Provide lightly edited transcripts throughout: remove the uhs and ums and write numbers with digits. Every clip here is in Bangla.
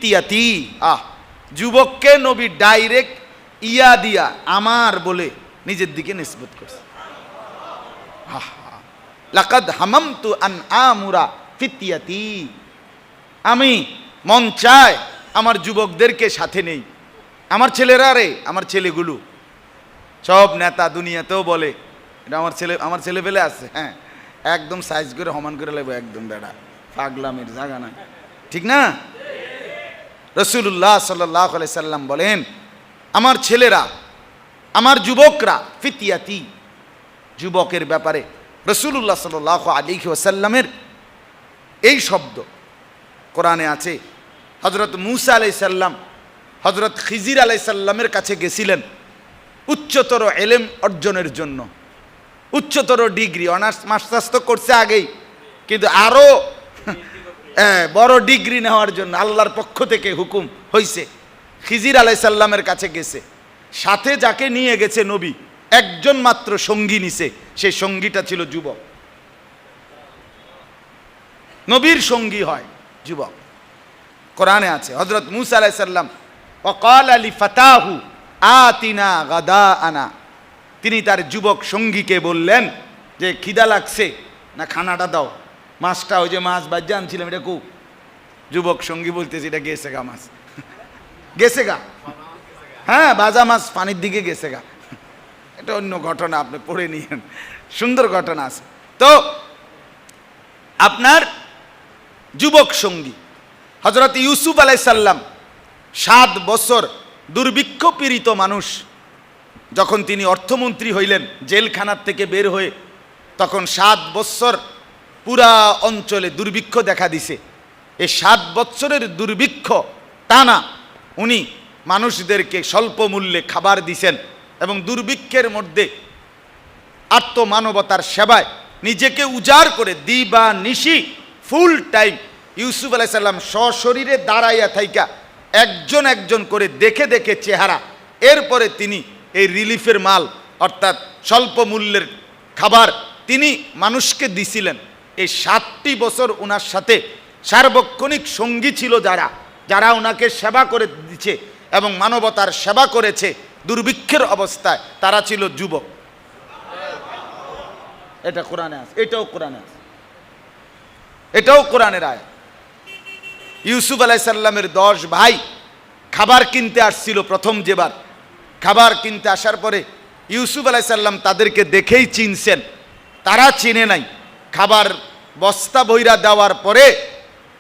ফিতিয়াতি। যুবককে নবী ডাইরেক্ট ইয়া দিয়া আমার বলে নিজের দিকে নিসবত করছে। লাকাদ হামামতু আন আমুরা ফিতিয়াতি, আমি মন চায় আমার যুবকদেরকে সাথে নেই। আমার ছেলেরা রে, আমার ছেলেগুলো সব নেতা দুনিয়াতেও বলে এটা আমার ছেলে পেলে আছে, হ্যাঁ একদম সাইজ করে সমান করে লাগবে, একদম বেড়া পাগলামের জায়গা নাই, ঠিক না? রাসূলুল্লাহ সাল্লাল্লাহু আলাইহি সাল্লাম বলেন আমার ছেলেরা, আমার যুবকরা ফিতিয়াতি। যুবকের ব্যাপারে রাসূলুল্লাহ সাল্লাল্লাহু আলাইহি ওয়াসাল্লামের এই শব্দ কোরআনে আছে। হযরত মূসা আলাইহিস সালাম হযরত খিজির আলাইহিস সালামের কাছে গেছিলেন উচ্চতর ইলম অর্জনের জন্য, উচ্চতর ডিগ্রি, অনার্স মাস্টার্স তো করছে আগেই, কিন্তু আরো বড় ডিগ্রি নেওয়ার জন্য আল্লাহর পক্ষ থেকে হুকুম হয়েছে। খিজির আলাইহিস সালামের কাছে গেছে, সাথে যাকে নিয়ে গেছে নবী একজন মাত্র সঙ্গী নিছে, সেই সঙ্গীটা ছিল যুবক। নবীর সঙ্গী হয় যুবক, কোরআনে আছে। হযরত মূসা আলাইহিস সালাম ওয়াকালা লিফাতাহু আতিনা গাদাআনা, তিনি তার যুবক সঙ্গীকে বললেন যে খিদা লাগছে না খানাটা দাও, মাছটা ওই যে মাছ বাজ্যা আনছিলাম এটা কো। যুবক সঙ্গী বলতেছে এটা গেছে গা মাছ, গেছে গা, হ্যাঁ বাজা মাছ পানির দিকে গেছে গা। এটা অন্য ঘটনা, আপনি পড়ে নিয়েন, সুন্দর ঘটনা আছে। তো আপনার যুবক সঙ্গী হযরত ইউসুফ আলাইহিস সালাম 7 বছর দুর্ভিক্ষ পীড়িত মানুষ, যখন তিনি অর্থমন্ত্রী হইলেন জেলখানার থেকে বের হয়ে, তখন 7 বছর পুরা অঞ্চলে দুর্ভিক্ষ দেখা দিছে। এই 7 বছরের দুর্ভিক্ষ টানা উনি মানুষদেরকে স্বল্প মূল্যে খাবার দিছেন এবং দুর্ভিক্ষের মধ্যে আত্মমানবতার সেবায় নিজেকে উজাড় করে দিবা নিশি ফুল টাইম ইউসুফ আলাইহিস সালাম সশরীরে দাঁড়াইয়া থাইকা একজন একজন করে দেখে দেখে চেহারা, এরপরে তিনি এই রিলিফের মাল অর্থাৎ স্বল্প মূল্যের খাবার তিনি মানুষকে দিছিলেন। এই 7টি বছর ওনার সাথে সার্বক্ষণিক সঙ্গী ছিল যারা যারা ওনাকে সেবা করে দিচ্ছে এবং মানবতার সেবা করেছে দুর্ভিক্ষের অবস্থায়, তারা ছিল যুবক। এটা কোরআনে আছে, এটাও কোরআনে আছে, এটাও কোরআনের আয়াত। ইউসুফ আলাইহিস সালামের 10 ভাই খাবার কিনতে আসছিল, প্রথম যেবার খাবার কিনতে আসার পরে ইউসুফ আলাইহিস সালাম তাদেরকে দেখেই চিনছেন, তারা চিনে নাই। খাবার বস্তা বইরা দেওয়ার পরে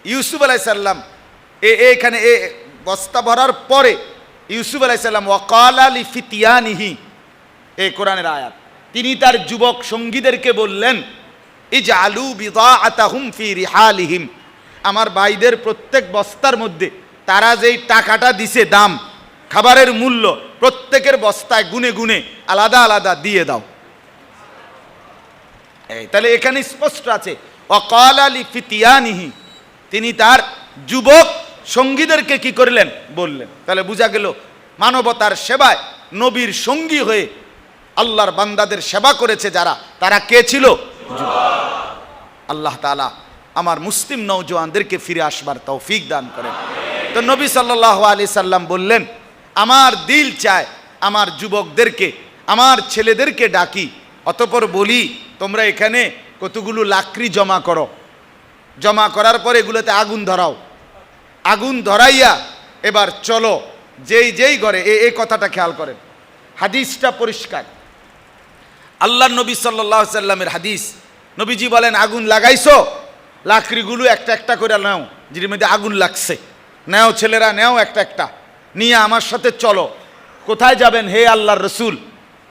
ইউসুফ আলাইহিস সালাম এখানে বস্তা ভরার পরে ইউসুফ আলাইহিস সালাম ওয়াকালা লিফিতিয়ানিহি, এই কোরআনের আয়াত, তিনি তার যুবক সঙ্গীদেরকে বললেন ইজআলু বিদাআতাহুম ফি রিহালিহিম, আমার ভাইদের প্রত্যেক বস্তার মধ্যে তারা যেই টাকাটা দিছে দাম খাবারের মূল্য, প্রত্যেকের বস্তায় গুনে গুনে আলাদা আলাদা দিয়ে দাও। তাহলে এখানে স্পষ্ট আছে ওয়াকালা লিফিতিয়ানিহি, তিনি তার যুবক সঙ্গীদেরকে কি করলেন বললেন। তাহলে বোঝা গেল মানবতার সেবায় নবীর সঙ্গী হয়ে আল্লাহর বান্দাদের সেবা করেছে যারা, তারা কে ছিল? আল্লাহ তাআলা আমার মুসলিম নওজওয়ানদেরকে ফিরে আসবার তৌফিক দান করেন। তো নবী সাল্লাল্লাহু আলাইহি সাল্লাম বললেন আমার দিল চায় আমার যুবকদেরকে, আমার ছেলেদেরকে ডাকি, অতঃপর বলি তোমরা এখানে কতগুলো লাকড়ি জমা করো, জমা করার পর এগুলোতে আগুন ধরাও, আগুন ধরাইয়া এবার চলো যেই যেই ঘরে, এই কথাটা খেয়াল করেন, হাদিসটা পরিষ্কার, আল্লাহর নবী সাল্লাল্লাহু আলাইহি সাল্লামের হাদিস। নবীজি বলেন আগুন লাগাইছো, লাকড়িগুলো একটা একটা করে নাও, যের মধ্যে আগুন লাগছে নাও, ছেলেরা নাও একটা একটা নিয়ে আমার সাথে চলো। কোথায় যাবেন হে আল্লাহর রসুল?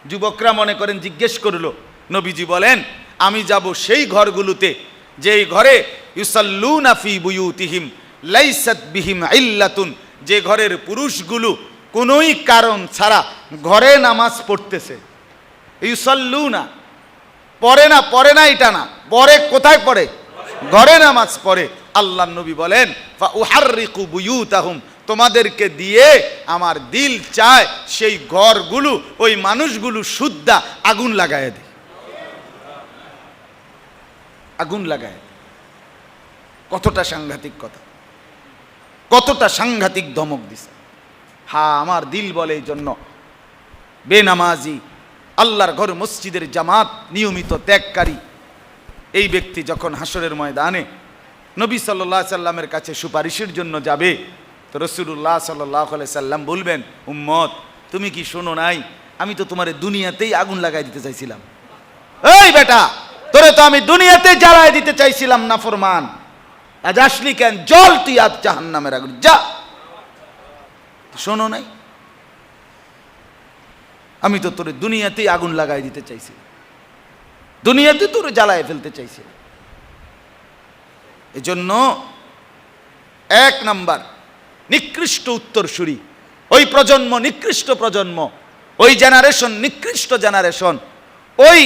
যুবকরা মনে করেন জিজ্ঞেস করলো। নবীজি বলেন আমি যাব সেই ঘরগুলোতে যেই ঘরে ইউসাল্লুনা ফি বুয়ুতিহিম লাইসাত বিহিম ইল্লাতুন, যে ঘরের পুরুষগুলো কোনোই কারণ ছাড়া ঘরে নামাজ পড়তেছে। ইউসাল্লুনা পড়ে না, পড়ে না এটা না, পড়ে কোথায় পড়ে? ঘরে নামাজ পড়ে। আল্লাহর নবী বলেন ফা উহাররিকু বুয়ুতাহুম, তোমাদেরকে দিয়ে আমার দিল চায় সেই ঘরগুলো, ওই মানুষগুলো শুদ্ধা আগুন লাগায় দেয়, আগুন লাগায়। কতটা সাংঘাতিক কথা! কতটা সাংঘাতিক ধমক দিছে। হ্যাঁ, আমার দিল বলে এই জন্য বেনামাজি, আল্লাহর ঘর মসজিদের জামাত নিয়মিত ত্যাগকারী এই ব্যক্তি যখন হাসরের ময়দানে নবী সাল্লাল্লাহু আলাইহি সাল্লামের কাছে সুপারিশের জন্য যাবে, তো রাসূলুল্লাহ সাল্লাল্লাহু আলাইহি সাল্লাম বলবেন, উম্মত তুমি কি শোনো নাই, আমি তো তোমার দুনিয়াতেই আগুন লাগাই দিতে চাইছিলাম। এই বেটা, তোরে তো আমি দুনিয়াতে জ্বালায় দিতে চাইছিলাম নাফরমান, আজ আসলি কেন? জল তুই আজ জাহান্নামের আগুন, যা। শোনো নাই, আমি তো তোরে দুনিয়াতেই আগুন লাগাই দিতে চাইছি, দুনিয়াতে তোরে জ্বালায় ফেলতে চাইছি। এজন্য 1 নাম্বার নিকৃষ্ট উত্তরসূরি, ওই প্রজন্ম নিকৃষ্ট প্রজন্ম, ওই জেনারেশন নিকৃষ্ট জেনারেশন, ওই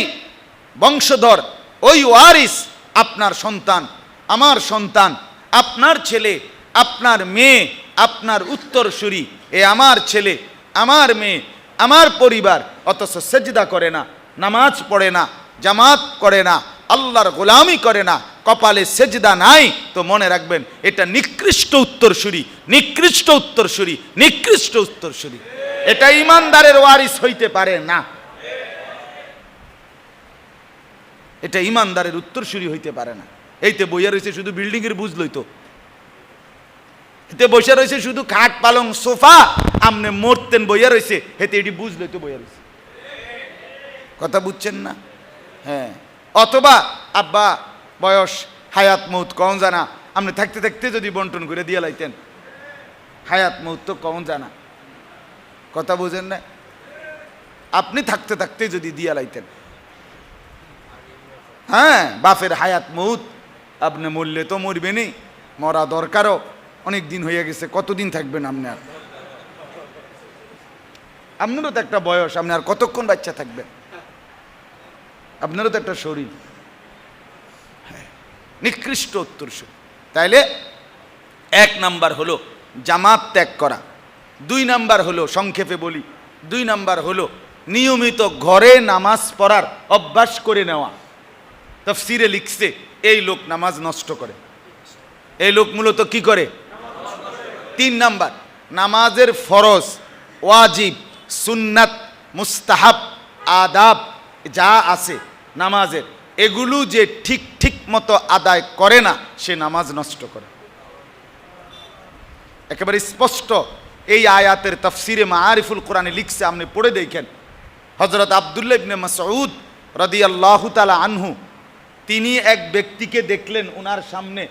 বংশধর, ওই ওয়ারিস আপনার সন্তান, আমার সন্তান, আপনার ছেলে, আপনার মেয়ে, আপনার উত্তরসূরি। এ আমার ছেলে, আমার মেয়ে, আমার পরিবার, অথচ সেজদা করে না, নামাজ পড়ে না, জামাত করে না, আল্লাহর গোলামি করে না, কপালে সেজদা নাই, তো মনে রাখবেন এটা নিকৃষ্ট উত্তরসূরি, নিকৃষ্ট উত্তরসূরি, নিকৃষ্ট উত্তরসূরি। এটা ইমানদারের ওয়ারিস হইতে পারে না, এটা ইমানদারের উত্তরসূরি হইতে পারে না। এইতে বইয়া রয়েছে শুধু বিল্ডিং এর বুঝ লইতো, এতে বসে রয়েছে শুধু খাট পালং সোফা, আমনে মরতেন বইয়া রয়েছে, হেতে এটি বুঝ লইতো বইয়া রয়েছে। কথা বুঝছেন না? হ্যাঁ, অথবা আব্বা বয়স, হায়াত মৌত কখন জানা, আপনি থাকতে থাকতে যদি বন্টন করে দিয়ে লাইতেন, হায়াত মৌত তো কখন জানা। কথা বুঝেন না? আপনি থাকতে থাকতে যদি দিয়া লাইতেন, হ্যাঁ, বাপের হায়াত মৌত, আপনি মরলে তো মরবেনই, মরা দরকারও, অনেক দিন হয়ে গেছে, কতদিন থাকবেন আপনি? আর আপনারও তো একটা বয়স, আপনি আর কতক্ষণ বাচ্চা থাকবেন? আপনারও তো একটা শরীর। নিকৃষ্ট উত্তরসূরি। তাইলে 1 নাম্বার হলো জামাত ত্যাগ করা, 2 নাম্বার হলো, সংক্ষেপে বলি, 2 নাম্বার হলো নিয়মিত ঘরে নামাজ পড়ার অভ্যাস করে নেওয়া। তাফসীরে লিখছে এই লোক নামাজ নষ্ট করে, এই লোক মূলত কি করে? 3 নাম্বার, নামাজের ফরজ, ওয়াজিব, সুন্নাত, মুস্তাহাব, আদাব যা আছে নামাজের, এগুলো যে ঠিক মতো আদায় করে না, সে নামাজ নষ্ট করে। একেবারে স্পষ্ট এই আয়াতের তাফসীরে মাআরিফুল কোরআনে লিখছে, আপনি পড়ে দেখেন। হযরত আব্দুল্লাহ ইবনে মাসউদ রাদিয়াল্লাহু তাআলা আনহু, তিনি এক ব্যক্তিকে দেখলেন, ওনার সামনে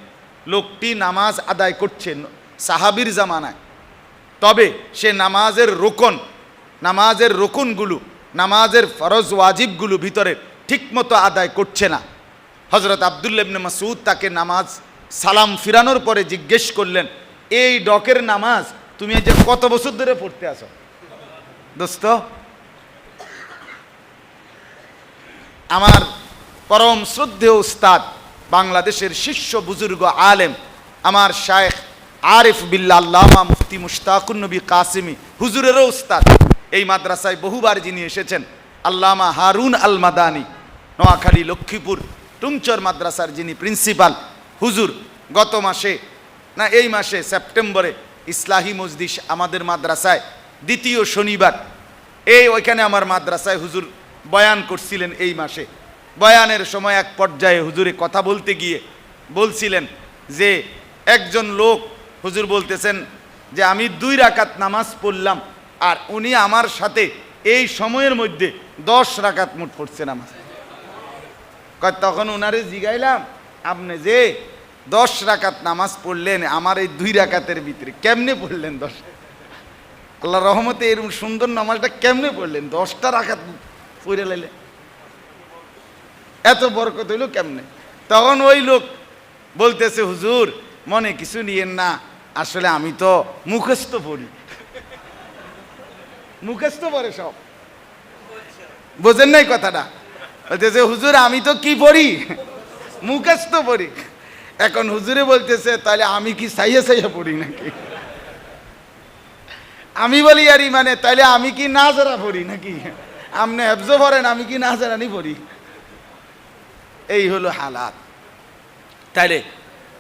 লোকটি নামাজ আদায় করছেন সাহাবীর জামানায়, তবে সে নামাজের রোকনগুলো, নামাজের ফরজ ওয়াজিবগুলো ভিতরে ঠিকমতো আদায় করছে না। হযরত আব্দুল্লাহ ইবনে মাসউদ তাকে নামাজ সালাম ফিরানোর পরে জিজ্ঞেস করলেন, এই ডকের নামাজ তুমি যে কত বছর ধরে পড়তে আসো? দোস্ত, আমার পরম শ্রদ্ধেয় উস্তাদ, বাংলাদেশের শীর্ষ বুজুর্গ আলেম, আমার শায়েখ আরিফ বিল্লাহ আল্লামা মুফতি মুশতাকুন নবী কাসিমি হুজুরেরও উস্তাদ, এই মাদ্রাসায় বহুবার যিনি এসেছেন, আল্লামা হারুন আল মাদানী, নোয়াখালী লক্ষ্মীপুর টুমচর মাদ্রাসার যিনি প্রিন্সিপাল হুজুর, গত মাসে না এই মাসে সেপ্টেম্বরে ইসলাহি মজলিস আমাদের মাদ্রাসায় 2য় শনিবার, ওইখানে আমার মাদ্রাসায় হুজুর বয়ান করছিলেন। এই মাসে বয়ানের সময় এক পর্যায়ে হুজুরে কথা বলতে গিয়ে বলছিলেন যে একজন লোক, হুজুর বলতেছেন যে আমি 2 রাকাত নামাজ পড়লাম, আর উনি আমার সাথে এই সময়ের মধ্যে 10 রাকাত মোট পড়ছে নামাজ। তখন উনারে জিগাইলাম, আপনি যে 10 রাকাত নামাজ পড়লেন, আমার এই 2 রাকাতের ভিতরে কেমনে পড়লেন 10? আল্লাহ রহমতে এরকম সুন্দর নামাজটা কেমনে পড়লেন? 10টা রাকাত পড়ে লাইলে এত বরকত হইল কেমনে? তখন ওই লোক বলতেছে, হুজুর মনে কিছু নিয়েন না, আসলে আমি তো মুখস্থ পড়ি। মুখস্থ পড়ে সব, বোঝেন নাই কথাটা? বলতেছে হুজুর আমি তো কি পড়ি, মুখস্থ পড়ি। এখন হুজুরে বলতেছে, তাহলে আমি কি সাইয়া পড়ি নাকি? আমি বলি আরে মানে তাহলে আমি কি নাজারা পড়ি নাকি? আপনি হেফজো পড়েন, আমি কি নাজারানি পড়ি? এই হলো হালাত। তাইলে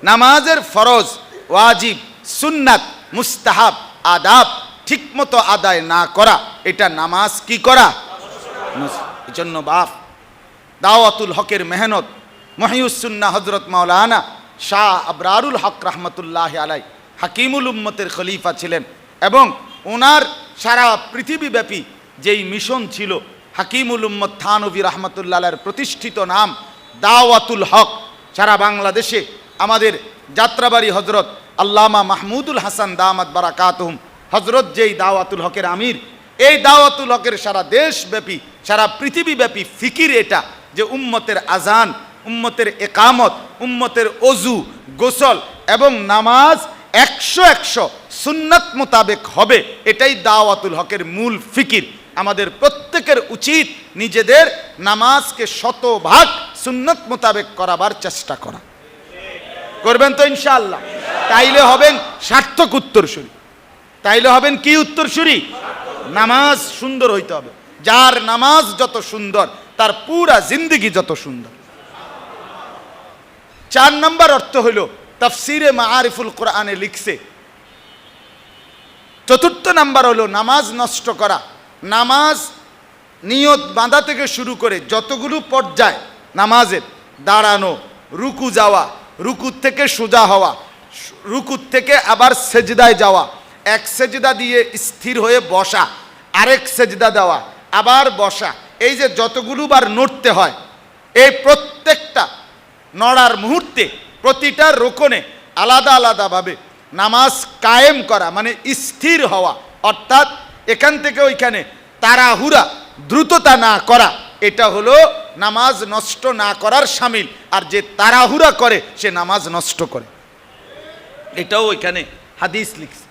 নামাজের ফরজ, ওয়াজিব, সুন্নাত, মুস্তাহাব, আদাব ঠিকমতো আদায় না করা, এটা নামাজ কি করা? এজন্য বাপ দাওয়াতুল হকের মেহনত মহিউসুন্নাহ হযরত মাওলানা শাহ আবরারুল হক রহমতুল্লাহ আলাই হাকিমুল উম্মতের খলিফা ছিলেন, এবং ওনার সারা পৃথিবীব্যাপী যেই মিশন ছিল, হাকিমুল উম্মত থানভী রহমতুল্লাহের প্রতিষ্ঠিত নাম দাওয়াতুল হক। সারা বাংলাদেশে আমাদের যাত্রাবাড়ি হজরত আল্লামা মাহমুদুল হাসান দামাত বারাকাতুহুম হজরত যেই দাওয়াতুল হকের আমির, এই দাওয়াতুল হকের সারা দেশব্যাপী সারা পৃথিবীব্যাপী ফিকির এটা যে উম্মতের আজান, উম্মতের একামত, উম্মতের অজু, গোসল এবং নামাজ 100 সুন্নাত মোতাবেক হবে, এটাই দাওয়াতুল হকের মূল ফিকির। আমাদের প্রত্যেকের উচিত নিজেদের নামাজকে 100% সুন্নাত মোতাবেক করাবার চেষ্টা করা। করবেন তো ইনশাআল্লাহ? তাইলে হবেন সার্থক উত্তরসূরি। তাইলে হবেন কি উত্তরসূরি? নামাজ সুন্দর হইতে হবে। যার নামাজ যত সুন্দর তার পুরা জিন্দেগি যত সুন্দর। 4 নম্বর অর্থ হইল তাফসিরে মাআরিফুল কোরআনে লিখছে। 4th নাম্বার হলো নামাজ নষ্ট করা। নামাজ নিয়ত বাঁধা থেকে শুরু করে যতগুলো পর্যায় নামাজের, দাঁড়ানো, রুকু যাওয়া, রুকুর থেকে সোজা হওয়া, রুকুর থেকে আবার সেজদায় যাওয়া, এক সেজদা দিয়ে স্থির হয়ে বসা, আরেক সেজদা দেওয়া, আবার বসা, এই যে যতগুলো বার নড়তে হয়, এই প্রত্যেকটা নড়ার মুহূর্তে প্রতিটা রোকনে আলাদা আলাদাভাবে নামাজ কায়েম করা, মানে স্থির হওয়া, অর্থাৎ এখান থেকে ওইখানে তাড়াহুড়া, দ্রুততা না করা, এটা হলো নামাজ নষ্ট না করার শামিল। আর যে তাড়াহুড়া করে সে নামাজ নষ্ট করে, এটাও ওইখানে হাদিস লিখছে।